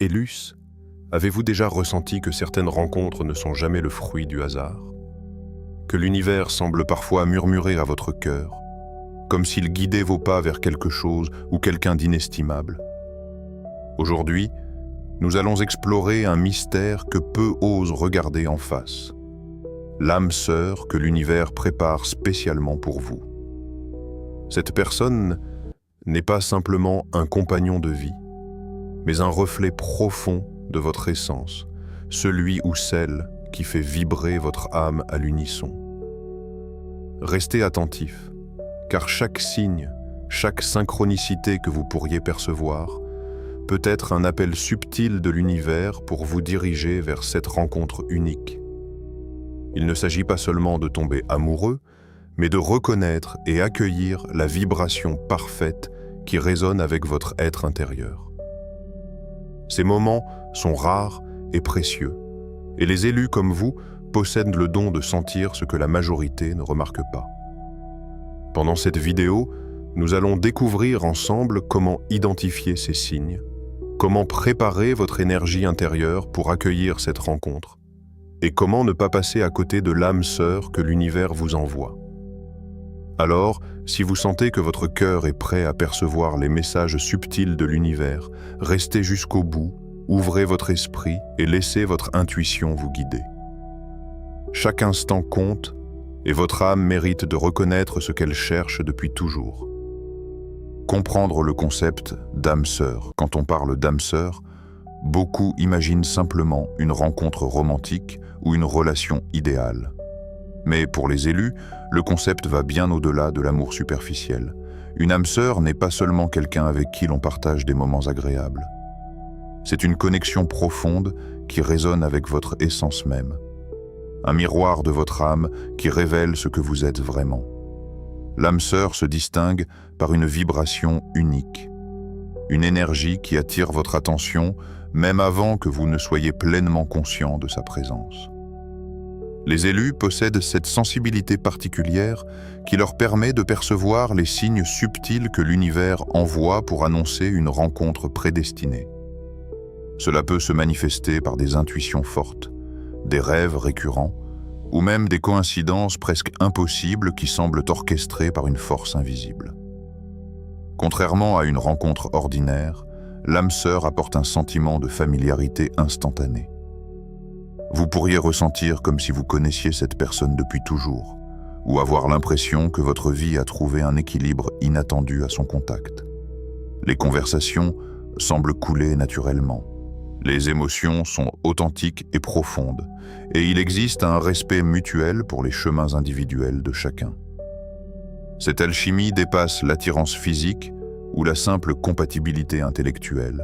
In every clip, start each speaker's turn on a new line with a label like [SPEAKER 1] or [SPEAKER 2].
[SPEAKER 1] Élus, avez-vous déjà ressenti que certaines rencontres ne sont jamais le fruit du hasard? Que l'univers semble parfois murmurer à votre cœur, comme s'il guidait vos pas vers quelque chose ou quelqu'un d'inestimable? Aujourd'hui, nous allons explorer un mystère que peu osent regarder en face. L'âme sœur que l'univers prépare spécialement pour vous. Cette personne n'est pas simplement un compagnon de vie, mais un reflet profond de votre essence, celui ou celle qui fait vibrer votre âme à l'unisson. Restez attentifs, car chaque signe, chaque synchronicité que vous pourriez percevoir peut être un appel subtil de l'univers pour vous diriger vers cette rencontre unique. Il ne s'agit pas seulement de tomber amoureux, mais de reconnaître et accueillir la vibration parfaite qui résonne avec votre être intérieur. Ces moments sont rares et précieux, et les élus comme vous possèdent le don de sentir ce que la majorité ne remarque pas. Pendant cette vidéo, nous allons découvrir ensemble comment identifier ces signes, comment préparer votre énergie intérieure pour accueillir cette rencontre, et comment ne pas passer à côté de l'âme sœur que l'univers vous envoie. Alors, si vous sentez que votre cœur est prêt à percevoir les messages subtils de l'univers, restez jusqu'au bout, ouvrez votre esprit et laissez votre intuition vous guider. Chaque instant compte, et votre âme mérite de reconnaître ce qu'elle cherche depuis toujours. Comprendre le concept d'âme sœur. Quand on parle d'âme sœur, beaucoup imaginent simplement une rencontre romantique ou une relation idéale. Mais pour les élus, le concept va bien au-delà de l'amour superficiel. Une âme sœur n'est pas seulement quelqu'un avec qui l'on partage des moments agréables. C'est une connexion profonde qui résonne avec votre essence même. Un miroir de votre âme qui révèle ce que vous êtes vraiment. L'âme sœur se distingue par une vibration unique. Une énergie qui attire votre attention même avant que vous ne soyez pleinement conscient de sa présence. Les élus possèdent cette sensibilité particulière qui leur permet de percevoir les signes subtils que l'univers envoie pour annoncer une rencontre prédestinée. Cela peut se manifester par des intuitions fortes, des rêves récurrents, ou même des coïncidences presque impossibles qui semblent orchestrées par une force invisible. Contrairement à une rencontre ordinaire, l'âme sœur apporte un sentiment de familiarité instantanée. Vous pourriez ressentir comme si vous connaissiez cette personne depuis toujours, ou avoir l'impression que votre vie a trouvé un équilibre inattendu à son contact. Les conversations semblent couler naturellement. Les émotions sont authentiques et profondes, et il existe un respect mutuel pour les chemins individuels de chacun. Cette alchimie dépasse l'attirance physique ou la simple compatibilité intellectuelle.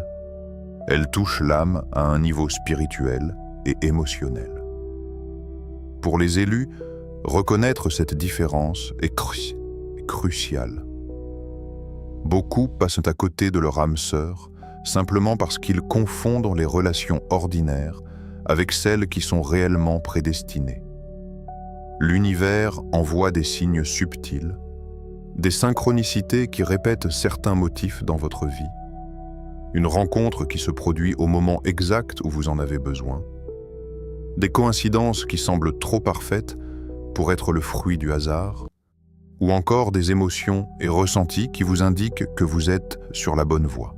[SPEAKER 1] Elle touche l'âme à un niveau spirituel et émotionnel. Pour les élus, reconnaître cette différence est crucial. Beaucoup passent à côté de leur âme sœur simplement parce qu'ils confondent les relations ordinaires avec celles qui sont réellement prédestinées. L'univers envoie des signes subtils, des synchronicités qui répètent certains motifs dans votre vie, une rencontre qui se produit au moment exact où vous en avez besoin, des coïncidences qui semblent trop parfaites pour être le fruit du hasard, ou encore des émotions et ressentis qui vous indiquent que vous êtes sur la bonne voie.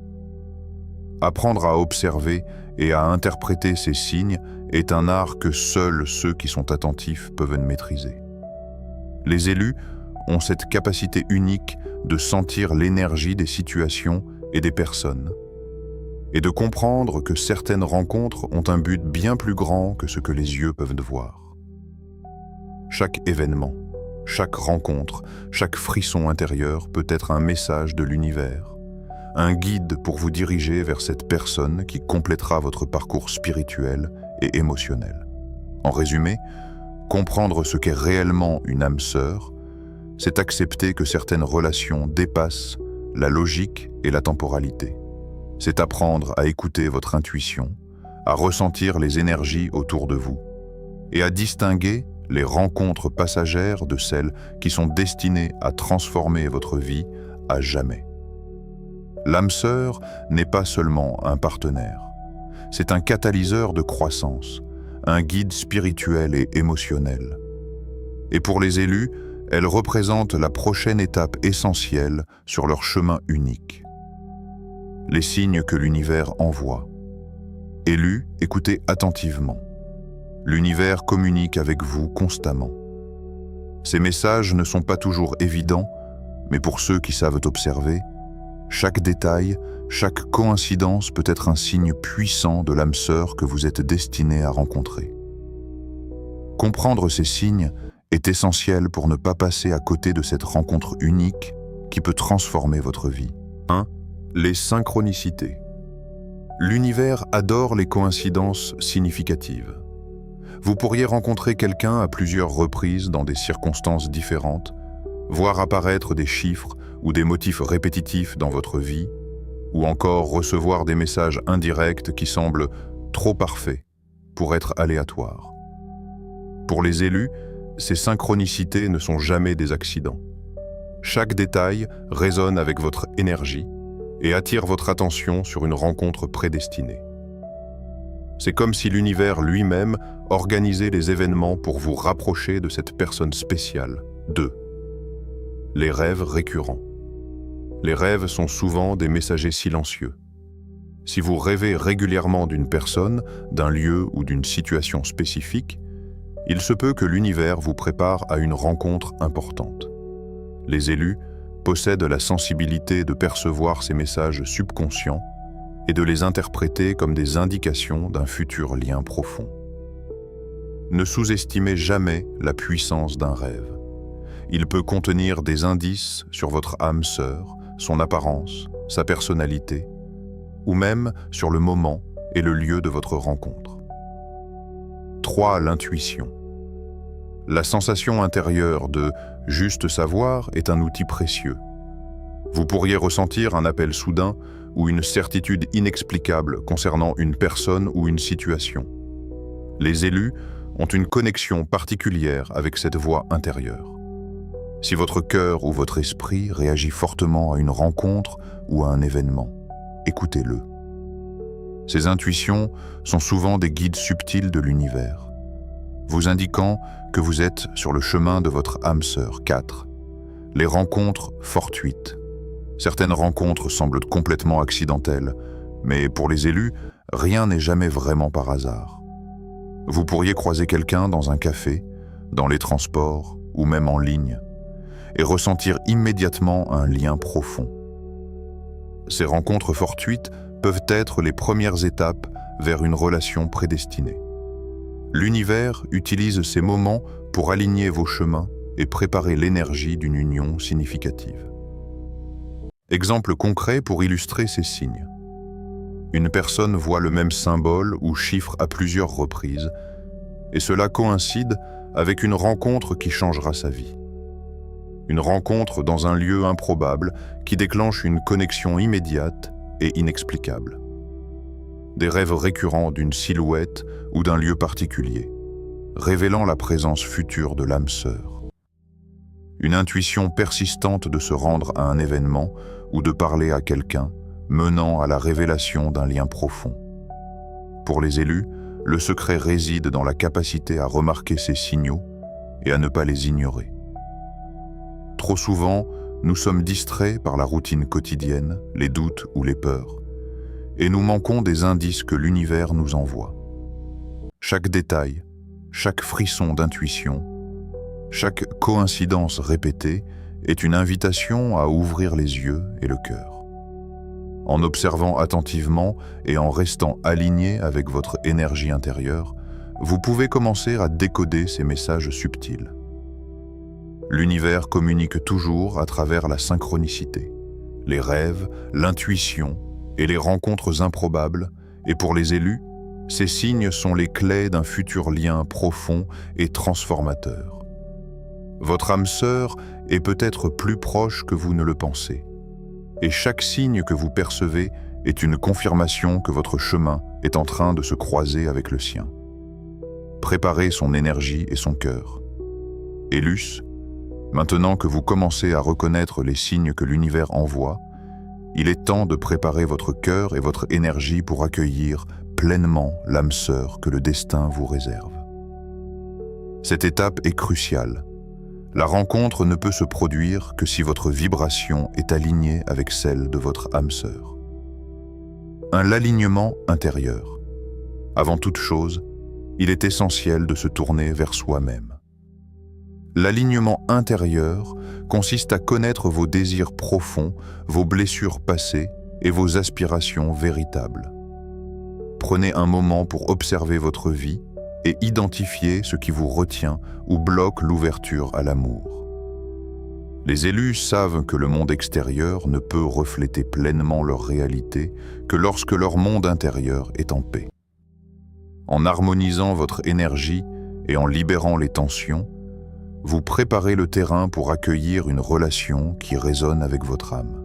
[SPEAKER 1] Apprendre à observer et à interpréter ces signes est un art que seuls ceux qui sont attentifs peuvent maîtriser. Les élus ont cette capacité unique de sentir l'énergie des situations et des personnes, et de comprendre que certaines rencontres ont un but bien plus grand que ce que les yeux peuvent voir. Chaque événement, chaque rencontre, chaque frisson intérieur peut être un message de l'univers, un guide pour vous diriger vers cette personne qui complétera votre parcours spirituel et émotionnel. En résumé, comprendre ce qu'est réellement une âme sœur, c'est accepter que certaines relations dépassent la logique et la temporalité. C'est apprendre à écouter votre intuition, à ressentir les énergies autour de vous et à distinguer les rencontres passagères de celles qui sont destinées à transformer votre vie à jamais. L'âme sœur n'est pas seulement un partenaire, C'est un catalyseur de croissance, un guide spirituel et émotionnel. Et pour les élus, elle représente la prochaine étape essentielle sur leur chemin unique. Les signes que l'univers envoie. Élus, écoutez attentivement. L'univers communique avec vous constamment. Ces messages ne sont pas toujours évidents, mais pour ceux qui savent observer, chaque détail, chaque coïncidence peut être un signe puissant de l'âme sœur que vous êtes destiné à rencontrer. Comprendre ces signes est essentiel pour ne pas passer à côté de cette rencontre unique qui peut transformer votre vie. 1. Les synchronicités. L'univers adore les coïncidences significatives. Vous pourriez rencontrer quelqu'un à plusieurs reprises dans des circonstances différentes, voir apparaître des chiffres ou des motifs répétitifs dans votre vie, ou encore recevoir des messages indirects qui semblent trop parfaits pour être aléatoires. Pour les élus, ces synchronicités ne sont jamais des accidents. Chaque détail résonne avec votre énergie et attire votre attention sur une rencontre prédestinée. C'est comme si l'univers lui-même organisait les événements pour vous rapprocher de cette personne spéciale. 2. Les rêves récurrents. Les rêves sont souvent des messagers silencieux. Si vous rêvez régulièrement d'une personne, d'un lieu ou d'une situation spécifique, il se peut que l'univers vous prépare à une rencontre importante. Les élus possèdent la sensibilité de percevoir ces messages subconscients et de les interpréter comme des indications d'un futur lien profond. Ne sous-estimez jamais la puissance d'un rêve. Il peut contenir des indices sur votre âme sœur, son apparence, sa personnalité, ou même sur le moment et le lieu de votre rencontre. 3. L'intuition. La sensation intérieure de « juste savoir » est un outil précieux. Vous pourriez ressentir un appel soudain ou une certitude inexplicable concernant une personne ou une situation. Les élus ont une connexion particulière avec cette voix intérieure. Si votre cœur ou votre esprit réagit fortement à une rencontre ou à un événement, écoutez-le. Ces intuitions sont souvent des guides subtils de l'univers, vous indiquant que vous êtes sur le chemin de votre âme sœur. 4. Les rencontres fortuites. Certaines rencontres semblent complètement accidentelles, mais pour les élus, rien n'est jamais vraiment par hasard. Vous pourriez croiser quelqu'un dans un café, dans les transports ou même en ligne, et ressentir immédiatement un lien profond. Ces rencontres fortuites peuvent être les premières étapes vers une relation prédestinée. L'univers utilise ces moments pour aligner vos chemins et préparer l'énergie d'une union significative. Exemple concret pour illustrer ces signes. Une personne voit le même symbole ou chiffre à plusieurs reprises, et cela coïncide avec une rencontre qui changera sa vie. Une rencontre dans un lieu improbable qui déclenche une connexion immédiate et inexplicable. Des rêves récurrents d'une silhouette ou d'un lieu particulier, révélant la présence future de l'âme sœur. Une intuition persistante de se rendre à un événement ou de parler à quelqu'un, menant à la révélation d'un lien profond. Pour les élus, le secret réside dans la capacité à remarquer ces signaux et à ne pas les ignorer. Trop souvent, nous sommes distraits par la routine quotidienne, les doutes ou les peurs, et nous manquons des indices que l'univers nous envoie. Chaque détail, chaque frisson d'intuition, chaque coïncidence répétée est une invitation à ouvrir les yeux et le cœur. En observant attentivement et en restant aligné avec votre énergie intérieure, vous pouvez commencer à décoder ces messages subtils. L'univers communique toujours à travers la synchronicité, les rêves, l'intuition et les rencontres improbables, et pour les élus, ces signes sont les clés d'un futur lien profond et transformateur. Votre âme sœur est peut-être plus proche que vous ne le pensez, et chaque signe que vous percevez est une confirmation que votre chemin est en train de se croiser avec le sien. Préparez son énergie et son cœur. Élus, maintenant que vous commencez à reconnaître les signes que l'univers envoie, il est temps de préparer votre cœur et votre énergie pour accueillir pleinement l'âme sœur que le destin vous réserve. Cette étape est cruciale. La rencontre ne peut se produire que si votre vibration est alignée avec celle de votre âme sœur. L'alignement intérieur. Avant toute chose, il est essentiel de se tourner vers soi-même. L'alignement intérieur consiste à connaître vos désirs profonds, vos blessures passées et vos aspirations véritables. Prenez un moment pour observer votre vie et identifier ce qui vous retient ou bloque l'ouverture à l'amour. Les élus savent que le monde extérieur ne peut refléter pleinement leur réalité que lorsque leur monde intérieur est en paix. En harmonisant votre énergie et en libérant les tensions, vous préparez le terrain pour accueillir une relation qui résonne avec votre âme.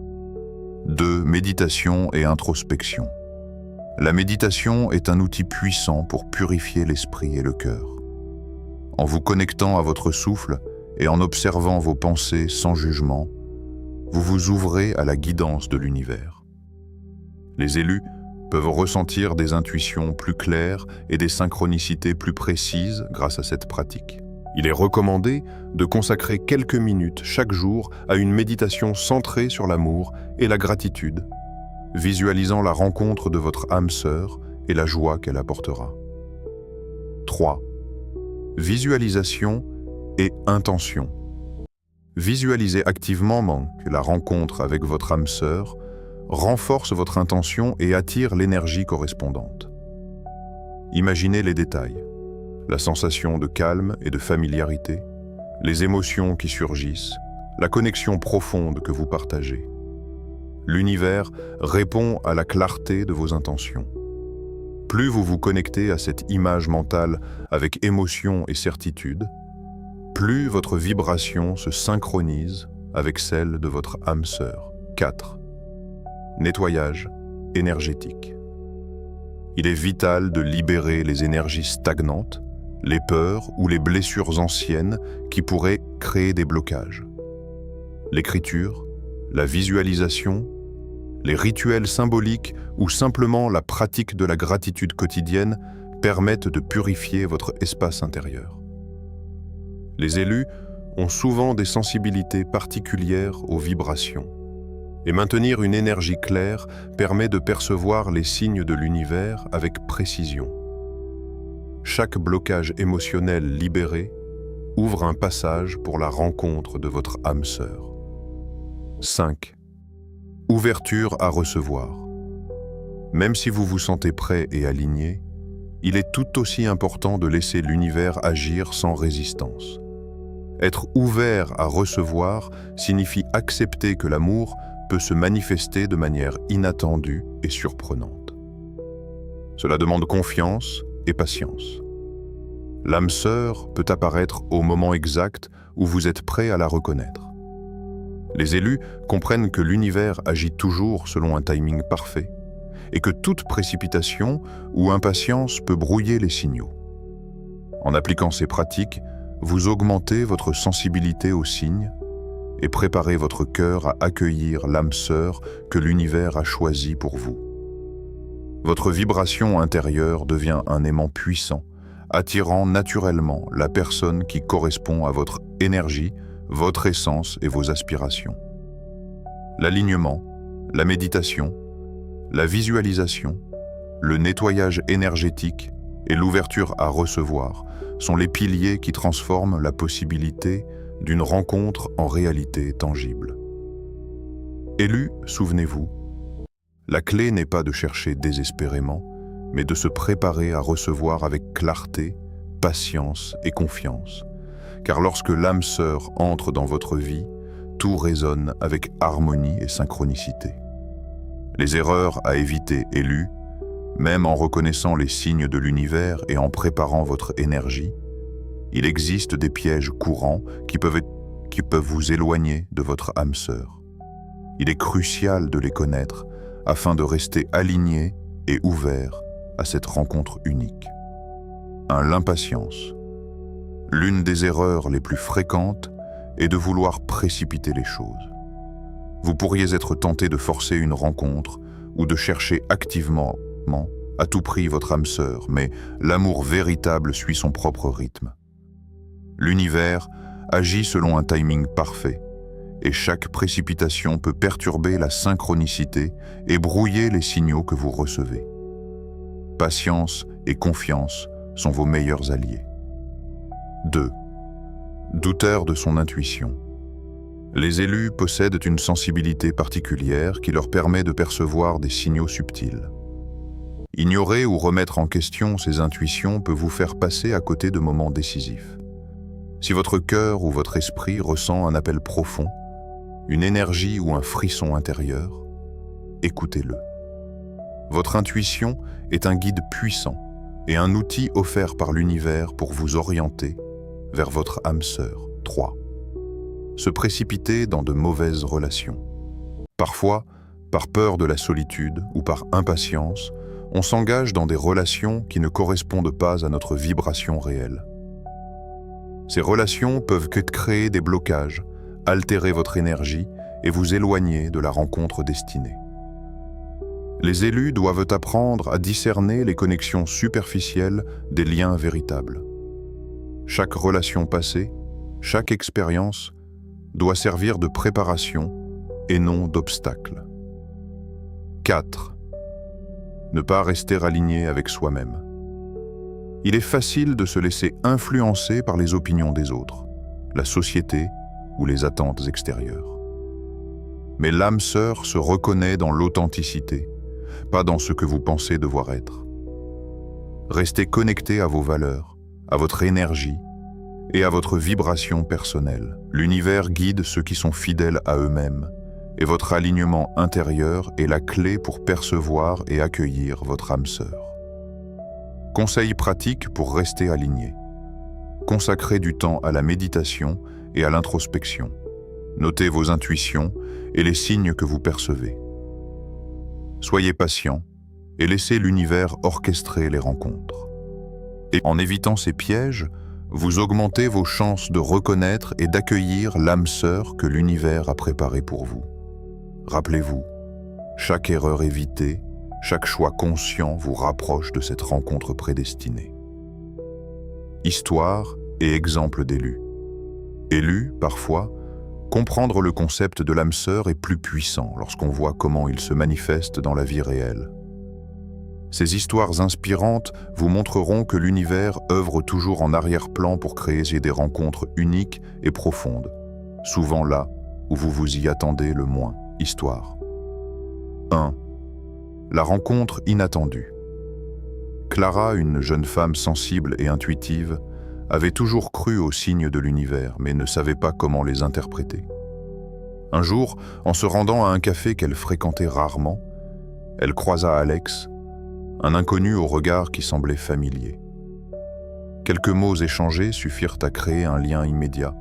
[SPEAKER 1] 2. Méditation et introspection. La méditation est un outil puissant pour purifier l'esprit et le cœur. En vous connectant à votre souffle et en observant vos pensées sans jugement, vous vous ouvrez à la guidance de l'univers. Les élus peuvent ressentir des intuitions plus claires et des synchronicités plus précises grâce à cette pratique. Il est recommandé de consacrer quelques minutes chaque jour à une méditation centrée sur l'amour et la gratitude, visualisant la rencontre de votre âme sœur et la joie qu'elle apportera. 3. Visualisation et intention. Visualisez activement que la rencontre avec votre âme sœur renforce votre intention et attire l'énergie correspondante. Imaginez les détails. La sensation de calme et de familiarité, les émotions qui surgissent, la connexion profonde que vous partagez. L'univers répond à la clarté de vos intentions. Plus vous vous connectez à cette image mentale avec émotion et certitude, plus votre vibration se synchronise avec celle de votre âme sœur. 4. Nettoyage énergétique. Il est vital de libérer les énergies stagnantes, les peurs ou les blessures anciennes qui pourraient créer des blocages. L'écriture, la visualisation, les rituels symboliques ou simplement la pratique de la gratitude quotidienne permettent de purifier votre espace intérieur. Les élus ont souvent des sensibilités particulières aux vibrations, et maintenir une énergie claire permet de percevoir les signes de l'univers avec précision. Chaque blocage émotionnel libéré ouvre un passage pour la rencontre de votre âme sœur. 5. Ouverture à recevoir. Même si vous vous sentez prêt et aligné, il est tout aussi important de laisser l'univers agir sans résistance. Être ouvert à recevoir signifie accepter que l'amour peut se manifester de manière inattendue et surprenante. Cela demande confiance et patience. L'âme sœur peut apparaître au moment exact où vous êtes prêt à la reconnaître. Les élus comprennent que l'univers agit toujours selon un timing parfait et que toute précipitation ou impatience peut brouiller les signaux. En appliquant ces pratiques, vous augmentez votre sensibilité aux signes et préparez votre cœur à accueillir l'âme sœur que l'univers a choisie pour vous. Votre vibration intérieure devient un aimant puissant, attirant naturellement la personne qui correspond à votre énergie, votre essence et vos aspirations. L'alignement, la méditation, la visualisation, le nettoyage énergétique et l'ouverture à recevoir sont les piliers qui transforment la possibilité d'une rencontre en réalité tangible. Élus, souvenez-vous, la clé n'est pas de chercher désespérément, mais de se préparer à recevoir avec clarté, patience et confiance. Car lorsque l'âme sœur entre dans votre vie, tout résonne avec harmonie et synchronicité. Les erreurs à éviter, élus, même en reconnaissant les signes de l'univers et en préparant votre énergie, il existe des pièges courants qui peuvent vous éloigner de votre âme sœur. Il est crucial de les connaître afin de rester aligné et ouvert à cette rencontre unique. L'impatience. L'une des erreurs les plus fréquentes est de vouloir précipiter les choses. Vous pourriez être tenté de forcer une rencontre ou de chercher activement
[SPEAKER 2] à tout prix votre âme sœur, mais l'amour véritable suit son propre rythme. L'univers agit selon un timing parfait, et chaque précipitation peut perturber la synchronicité et brouiller les signaux que vous recevez. Patience et confiance sont vos meilleurs alliés. 2. Douteur de son intuition. Les élus possèdent une sensibilité particulière qui leur permet de percevoir des signaux subtils. Ignorer ou remettre en question ces intuitions peut vous faire passer à côté de moments décisifs. Si votre cœur ou votre esprit ressent un appel profond, une énergie ou un frisson intérieur, écoutez-le. Votre intuition est un guide puissant et un outil offert par l'univers pour vous orienter vers votre âme sœur. 3. Se précipiter dans de mauvaises relations. Parfois, par peur de la solitude ou par impatience, on s'engage dans des relations qui ne correspondent pas à notre vibration réelle. Ces relations peuvent que créer des blocages, altérer votre énergie et vous éloigner de la rencontre destinée. Les élus doivent apprendre à discerner les connexions superficielles des liens véritables. Chaque relation passée, chaque expérience doit servir de préparation et non d'obstacle. 4. Ne pas rester aligné avec soi-même. Il est facile de se laisser influencer par les opinions des autres, la société ou les attentes extérieures. Mais l'âme sœur se reconnaît dans l'authenticité, pas dans ce que vous pensez devoir être. Restez connecté à vos valeurs, à votre énergie et à votre vibration personnelle. L'univers guide ceux qui sont fidèles à eux-mêmes, et votre alignement intérieur est la clé pour percevoir et accueillir votre âme sœur. Conseils pratiques pour rester aligné. Consacrez du temps à la méditation et à l'introspection. Notez vos intuitions et les signes que vous percevez. Soyez patient et laissez l'univers orchestrer les rencontres. Et en évitant ces pièges, vous augmentez vos chances de reconnaître et d'accueillir l'âme sœur que l'univers a préparée pour vous. Rappelez-vous, chaque erreur évitée, chaque choix conscient vous rapproche de cette rencontre prédestinée. Histoire et exemple d'élus. Élus, parfois, comprendre le concept de l'âme sœur est plus puissant lorsqu'on voit comment il se manifeste dans la vie réelle. Ces histoires inspirantes vous montreront que l'univers œuvre toujours en arrière-plan pour créer des rencontres uniques et profondes, souvent là où vous vous y attendez le moins. Histoire. 1. La rencontre inattendue. Clara, une jeune femme sensible et intuitive, avait toujours cru aux signes de l'univers, mais ne savait pas comment les interpréter. Un jour, en se rendant à un café qu'elle fréquentait rarement, elle croisa Alex, un inconnu au regard qui semblait familier. Quelques mots échangés suffirent à créer un lien immédiat,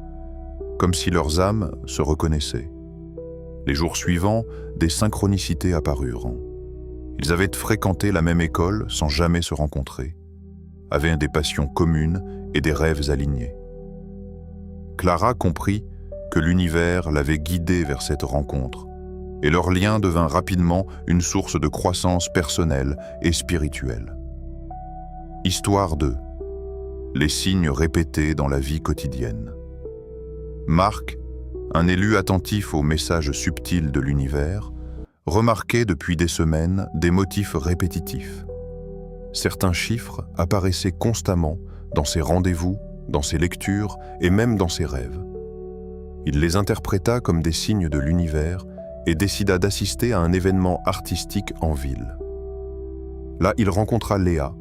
[SPEAKER 2] comme si leurs âmes se reconnaissaient. Les jours suivants, des synchronicités apparurent. Ils avaient fréquenté la même école sans jamais se rencontrer, avaient des passions communes et des rêves alignés. Clara comprit que l'univers l'avait guidée vers cette rencontre, et leur lien devint rapidement une source de croissance personnelle et spirituelle. Histoire 2. Les signes répétés dans la vie quotidienne. Marc, un élu attentif aux messages subtils de l'univers, remarquait depuis des semaines des motifs répétitifs. Certains chiffres apparaissaient constamment dans ses rendez-vous, dans ses lectures et même dans ses rêves. Il les interpréta comme des signes de l'univers et décida d'assister à un événement artistique en ville. Là, il rencontra Léa,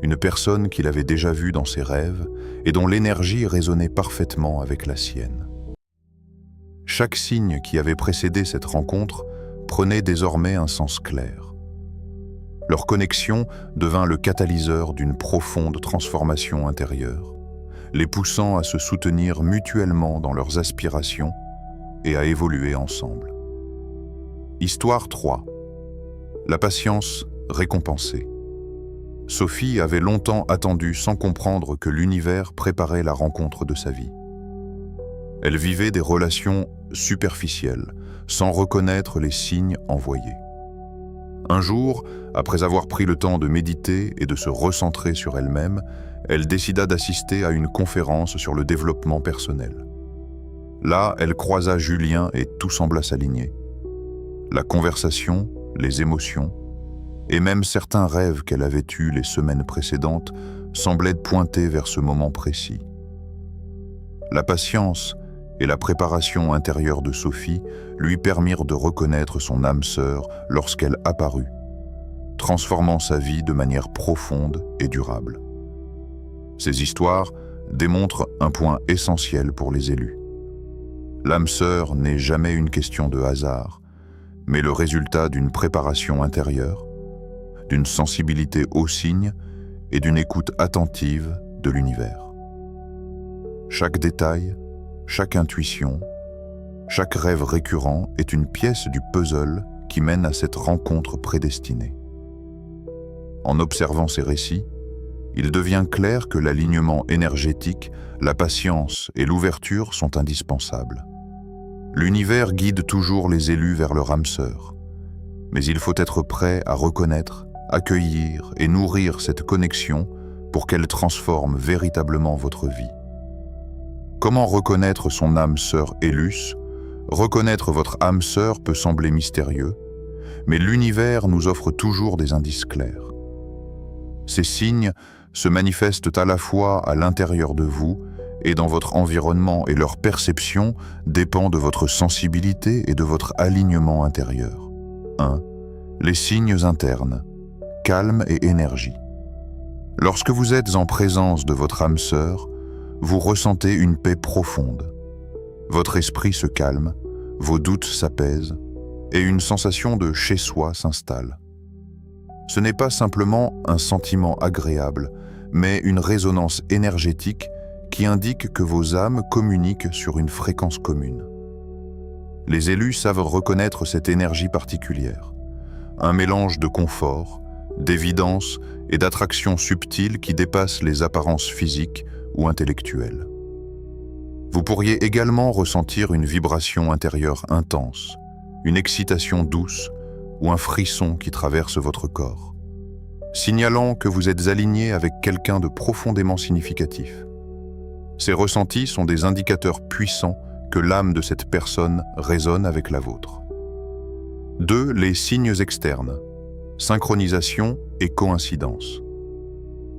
[SPEAKER 2] une personne qu'il avait déjà vue dans ses rêves et dont l'énergie résonnait parfaitement avec la sienne. Chaque signe qui avait précédé cette rencontre prenait désormais un sens clair. Leur connexion devint le catalyseur d'une profonde transformation intérieure, les poussant à se soutenir mutuellement dans leurs aspirations et à évoluer ensemble. Histoire 3. La patience récompensée. Sophie avait longtemps attendu sans comprendre que l'univers préparait la rencontre de sa vie. Elle vivait des relations superficielles, sans reconnaître les signes envoyés. Un jour, après avoir pris le temps de méditer et de se recentrer sur elle-même, elle décida d'assister à une conférence sur le développement personnel. Là, elle croisa Julien et tout sembla s'aligner. La conversation, les émotions, et même certains rêves qu'elle avait eus les semaines précédentes semblaient pointer vers ce moment précis. La patience et la préparation intérieure de Sophie lui permirent de reconnaître son âme sœur lorsqu'elle apparut, transformant sa vie de manière profonde et durable. Ces histoires démontrent un point essentiel pour les élus. L'âme sœur n'est jamais une question de hasard, mais le résultat d'une préparation intérieure, d'une sensibilité aux signes et d'une écoute attentive de l'univers. Chaque détail, chaque intuition, chaque rêve récurrent est une pièce du puzzle qui mène à cette rencontre prédestinée. En observant ces récits, il devient clair que l'alignement énergétique, la patience et l'ouverture sont indispensables. L'univers guide toujours les élus vers leur âme sœur, mais il faut être prêt à reconnaître, accueillir et nourrir cette connexion pour qu'elle transforme véritablement votre vie. Comment reconnaître son âme sœur élus? Reconnaître votre âme sœur peut sembler mystérieux, mais l'univers nous offre toujours des indices clairs. Ces signes se manifestent à la fois à l'intérieur de vous et dans votre environnement, et leur perception dépend de votre sensibilité et de votre alignement intérieur. 1. Les signes internes, calme et énergie. Lorsque vous êtes en présence de votre âme sœur, vous ressentez une paix profonde. Votre esprit se calme, vos doutes s'apaisent et une sensation de chez-soi s'installe. Ce n'est pas simplement un sentiment agréable, mais une résonance énergétique qui indique que vos âmes communiquent sur une fréquence commune. Les élus savent reconnaître cette énergie particulière, un mélange de confort, d'évidence et d'attraction subtile qui dépasse les apparences physiques ou intellectuelles. Vous pourriez également ressentir une vibration intérieure intense, une excitation douce ou un frisson qui traverse votre corps, signalant que vous êtes aligné avec quelqu'un de profondément significatif. Ces ressentis sont des indicateurs puissants que l'âme de cette personne résonne avec la vôtre. 2. Les signes externes, synchronisation et coïncidence.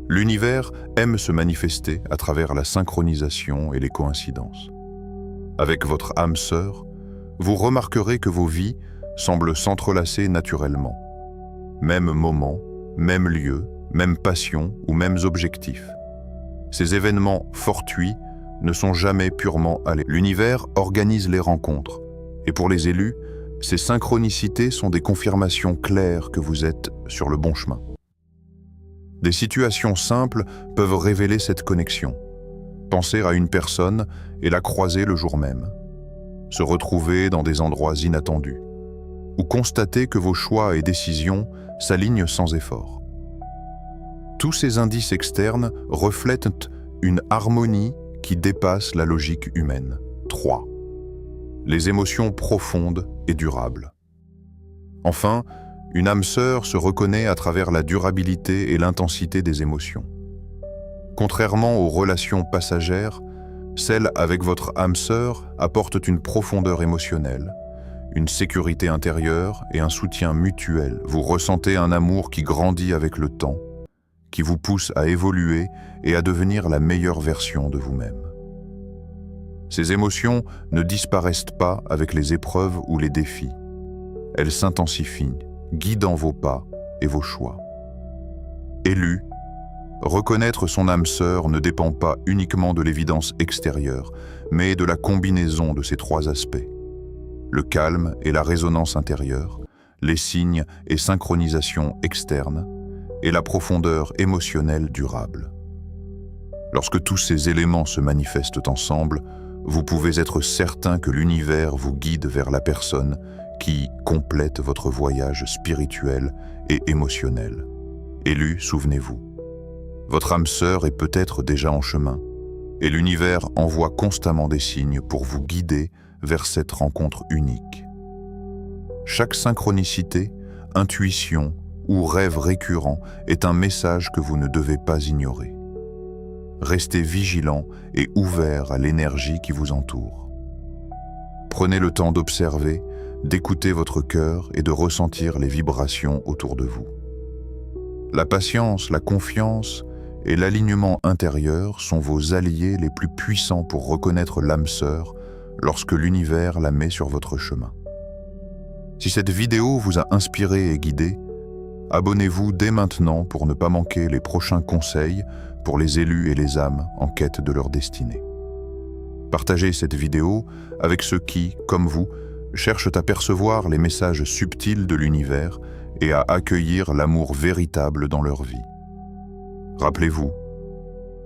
[SPEAKER 2] L'univers aime se manifester à travers la synchronisation et les coïncidences. Avec votre âme sœur, vous remarquerez que vos vies semblent s'entrelacer naturellement. Même moment, même lieu, même passion ou mêmes objectifs. Ces événements fortuits ne sont jamais purement allés. L'univers organise les rencontres, et pour les élus, ces synchronicités sont des confirmations claires que vous êtes sur le bon chemin. Des situations simples peuvent révéler cette connexion. Penser à une personne et la croiser le jour même. Se retrouver dans des endroits inattendus. Ou constater que vos choix et décisions s'alignent sans effort. Tous ces indices externes reflètent une harmonie qui dépasse la logique humaine. 3. Les émotions profondes et durables. Enfin, une âme sœur se reconnaît à travers la durabilité et l'intensité des émotions. Contrairement aux relations passagères, celles avec votre âme sœur apportent une profondeur émotionnelle, une sécurité intérieure et un soutien mutuel. Vous ressentez un amour qui grandit avec le temps, qui vous pousse à évoluer et à devenir la meilleure version de vous-même. Ces émotions ne disparaissent pas avec les épreuves ou les défis. Elles s'intensifient, guidant vos pas et vos choix. Élu, reconnaître son âme sœur ne dépend pas uniquement de l'évidence extérieure, mais de la combinaison de ces 3 aspects. Le calme et la résonance intérieure, les signes et synchronisations externes, et la profondeur émotionnelle durable. Lorsque tous ces éléments se manifestent ensemble, vous pouvez être certain que l'univers vous guide vers la personne qui complète votre voyage spirituel et émotionnel. Élu, souvenez-vous, votre âme sœur est peut-être déjà en chemin, et l'univers envoie constamment des signes pour vous guider vers cette rencontre unique. Chaque synchronicité intuition ou rêve récurrent est un message que vous ne devez pas ignorer. Restez vigilant et ouvert à l'énergie qui vous entoure. Prenez le temps d'observer, d'écouter votre cœur et de ressentir les vibrations autour de vous. La patience, la confiance et l'alignement intérieur sont vos alliés les plus puissants pour reconnaître l'âme sœur lorsque l'univers la met sur votre chemin. Si cette vidéo vous a inspiré et guidé, abonnez-vous dès maintenant pour ne pas manquer les prochains conseils pour les élus et les âmes en quête de leur destinée. Partagez cette vidéo avec ceux qui, comme vous, cherchent à percevoir les messages subtils de l'univers et à accueillir l'amour véritable dans leur vie. Rappelez-vous,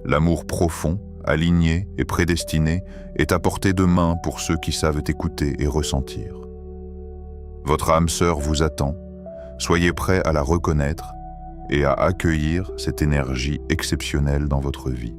[SPEAKER 2] l'amour profond, aligné et prédestiné est à portée de main pour ceux qui savent écouter et ressentir. Votre âme sœur vous attend, soyez prêts à la reconnaître et à accueillir cette énergie exceptionnelle dans votre vie.